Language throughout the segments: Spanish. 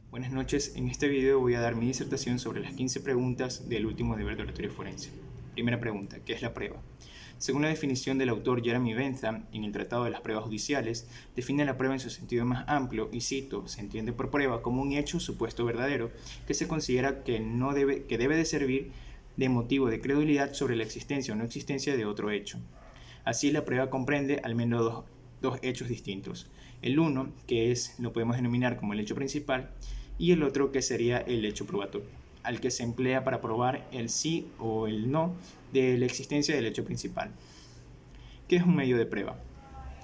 Buenas noches, en este video voy a dar mi disertación sobre las 15 preguntas del último deber de oratoria forense. Primera pregunta, ¿qué es la prueba? Según la definición del autor Jeremy Bentham en el Tratado de las Pruebas Judiciales, define la prueba en su sentido más amplio y cito, se entiende por prueba como un hecho supuesto verdadero que se considera que debe de servir de motivo de credulidad sobre la existencia o no existencia de otro hecho. Así, la prueba comprende al menos dos hechos distintos. El uno, que lo podemos denominar como el hecho principal, y el otro, que sería el hecho probatorio, al que se emplea para probar el sí o el no de la existencia del hecho principal. ¿Qué es un medio de prueba?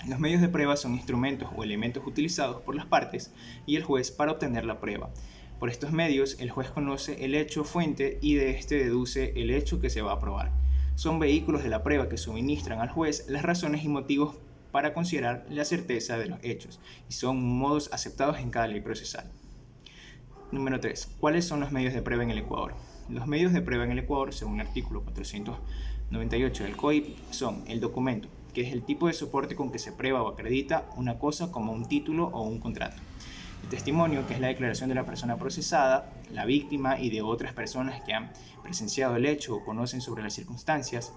Los medios de prueba son instrumentos o elementos utilizados por las partes y el juez para obtener la prueba. Por estos medios, el juez conoce el hecho fuente y de este deduce el hecho que se va a probar. Son vehículos de la prueba que suministran al juez las razones y motivos para considerar la certeza de los hechos y son modos aceptados en cada ley procesal. Número 3. ¿Cuáles son los medios de prueba en el Ecuador? Los medios de prueba en el Ecuador, según el artículo 498 del COIP, son el documento, que es el tipo de soporte con que se prueba o acredita una cosa como un título o un contrato. El testimonio, que es la declaración de la persona procesada, la víctima y de otras personas que han presenciado el hecho o conocen sobre las circunstancias.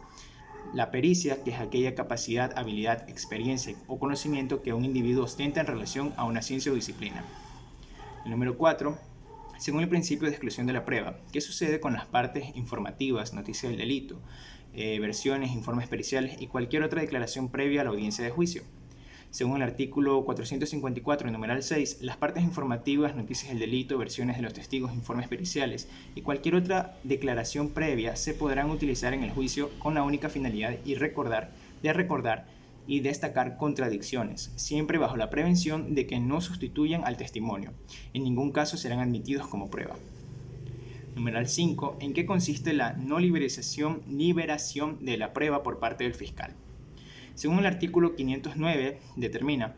La pericia, que es aquella capacidad, habilidad, experiencia o conocimiento que un individuo ostenta en relación a una ciencia o disciplina. El número 4. Según el principio de exclusión de la prueba, ¿qué sucede con las partes informativas, noticias del delito, versiones, informes periciales y cualquier otra declaración previa a la audiencia de juicio? Según el artículo 454, numeral 6, las partes informativas, noticias del delito, versiones de los testigos, informes periciales y cualquier otra declaración previa se podrán utilizar en el juicio con la única finalidad de recordar y destacar contradicciones, siempre bajo la prevención de que no sustituyan al testimonio. En ningún caso serán admitidos como prueba. Numeral 5. ¿En qué consiste la no liberación de la prueba por parte del fiscal? Según el artículo 509, determina: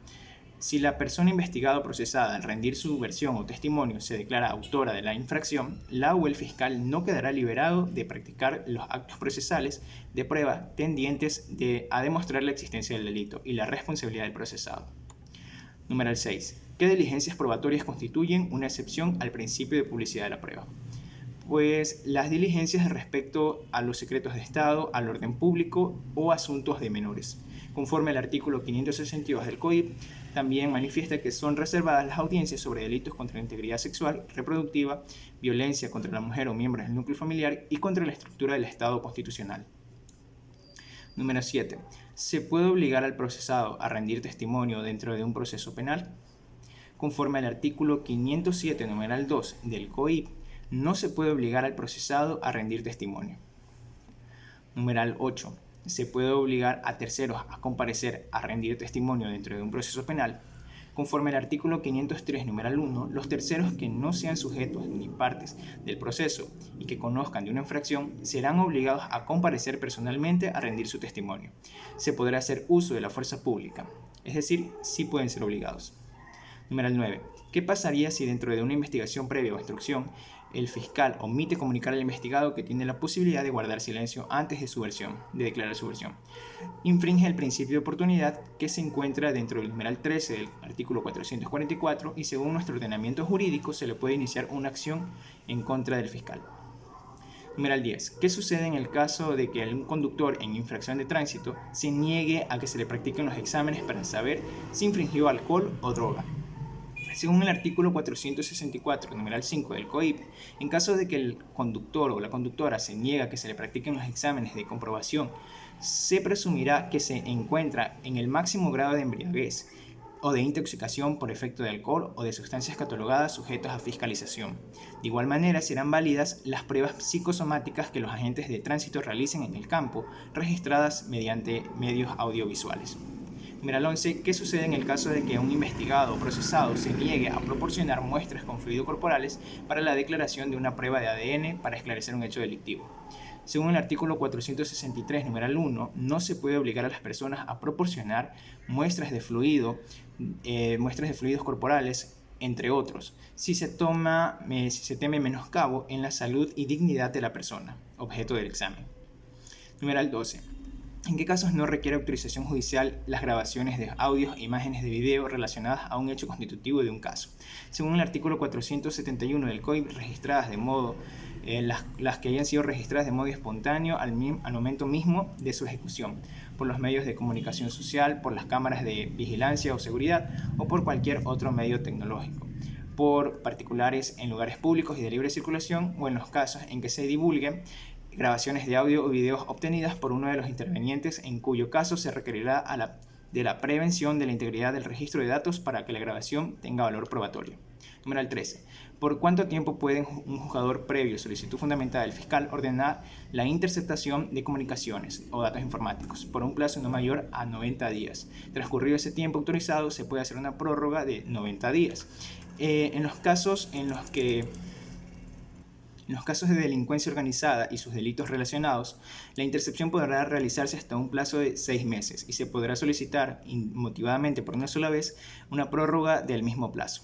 si la persona investigada o procesada al rendir su versión o testimonio se declara autora de la infracción, la o el fiscal no quedará liberado de practicar los actos procesales de prueba tendientes a demostrar la existencia del delito y la responsabilidad del procesado. Número 6. ¿Qué diligencias probatorias constituyen una excepción al principio de publicidad de la prueba? Pues las diligencias respecto a los secretos de Estado, al orden público o asuntos de menores. Conforme al artículo 562 del COIP, también manifiesta que son reservadas las audiencias sobre delitos contra la integridad sexual, reproductiva, violencia contra la mujer o miembros del núcleo familiar y contra la estructura del Estado constitucional. Número 7. ¿Se puede obligar al procesado a rendir testimonio dentro de un proceso penal? Conforme al artículo 507, numeral 2 del COIP, no se puede obligar al procesado a rendir testimonio. Numeral 8. Se puede obligar a terceros a comparecer a rendir testimonio dentro de un proceso penal. Conforme al artículo 503, numeral 1, los terceros que no sean sujetos ni partes del proceso y que conozcan de una infracción serán obligados a comparecer personalmente a rendir su testimonio. Se podrá hacer uso de la fuerza pública, es decir, sí pueden ser obligados. Numeral 9. ¿Qué pasaría si dentro de una investigación previa o instrucción el fiscal omite comunicar al investigado que tiene la posibilidad de guardar silencio antes de declarar su versión? Infringe el principio de oportunidad que se encuentra dentro del numeral 13 del artículo 444 y según nuestro ordenamiento jurídico se le puede iniciar una acción en contra del fiscal. Numeral 10. ¿Qué sucede en el caso de que un conductor en infracción de tránsito se niegue a que se le practiquen los exámenes para saber si infringió alcohol o droga? Según el artículo 464, numeral 5 del COIP, en caso de que el conductor o la conductora se niega a que se le practiquen los exámenes de comprobación, se presumirá que se encuentra en el máximo grado de embriaguez o de intoxicación por efecto de alcohol o de sustancias catalogadas sujetas a fiscalización. De igual manera, serán válidas las pruebas psicosomáticas que los agentes de tránsito realicen en el campo, registradas mediante medios audiovisuales. Numeral 11. ¿Qué sucede en el caso de que un investigado o procesado se niegue a proporcionar muestras con fluidos corporales para la declaración de una prueba de ADN para esclarecer un hecho delictivo? Según el artículo 463, numeral 1, no se puede obligar a las personas a proporcionar muestras de fluidos corporales, entre otros, si se teme menoscabo en la salud y dignidad de la persona, objeto del examen. Numeral 12. ¿En qué casos no requiere autorización judicial las grabaciones de audios e imágenes de video relacionadas a un hecho constitutivo de un caso? Según el artículo 471 del COIP, registradas de modo las que hayan sido registradas de modo espontáneo al momento mismo de su ejecución, por los medios de comunicación social, por las cámaras de vigilancia o seguridad o por cualquier otro medio tecnológico, por particulares en lugares públicos y de libre circulación, o en los casos en que se divulguen grabaciones de audio o videos obtenidas por uno de los intervenientes, en cuyo caso se requerirá de la prevención de la integridad del registro de datos para que la grabación tenga valor probatorio. Número 13. ¿Por cuánto tiempo puede un juzgador previo solicitud fundamentada del fiscal ordenar la interceptación de comunicaciones o datos informáticos? Por un plazo no mayor a 90 días. Transcurrido ese tiempo autorizado, se puede hacer una prórroga de 90 días. En los casos de delincuencia organizada y sus delitos relacionados, la intercepción podrá realizarse hasta un plazo de 6 meses y se podrá solicitar inmotivadamente por una sola vez una prórroga del mismo plazo.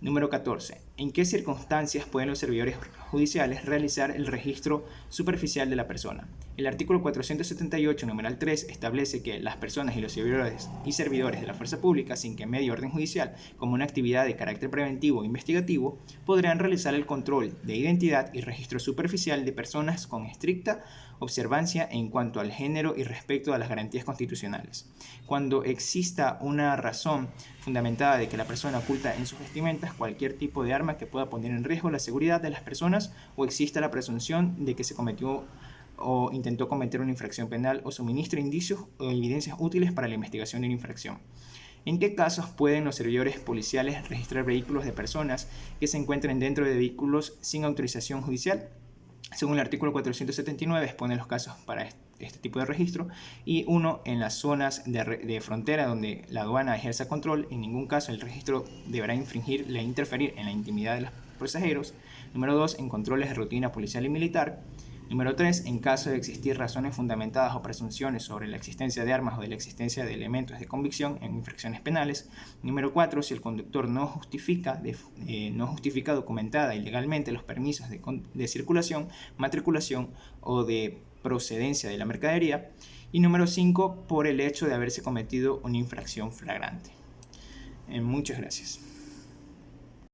Número 14. ¿En qué circunstancias pueden los servidores judiciales realizar el registro superficial de la persona? El artículo 478, numeral 3, establece que las personas y los servidores de la fuerza pública, sin que medie orden judicial, como una actividad de carácter preventivo o investigativo, podrán realizar el control de identidad y registro superficial de personas con estricta observancia en cuanto al género y respecto a las garantías constitucionales. Cuando exista una razón fundamentada de que la persona oculta en sus vestimentas cualquier tipo de arma que pueda poner en riesgo la seguridad de las personas, o exista la presunción de que se cometió o intentó cometer una infracción penal, o suministre indicios o evidencias útiles para la investigación de una infracción. ¿En qué casos pueden los servidores policiales registrar vehículos de personas que se encuentren dentro de vehículos sin autorización judicial? Según el artículo 479, expone los casos para este tipo de registro. Y 1. En las zonas de frontera donde la aduana ejerza control, en ningún caso el registro deberá infringir e interferir en la intimidad de los pasajeros. Número 2. En controles de rutina policial y militar. Número 3. En caso de existir razones fundamentadas o presunciones sobre la existencia de armas o de la existencia de elementos de convicción en infracciones penales. Número 4. Si el conductor no justifica documentada y legalmente los permisos de circulación, matriculación o de procedencia de la mercadería. Y número 5. Por el hecho de haberse cometido una infracción flagrante. Muchas gracias.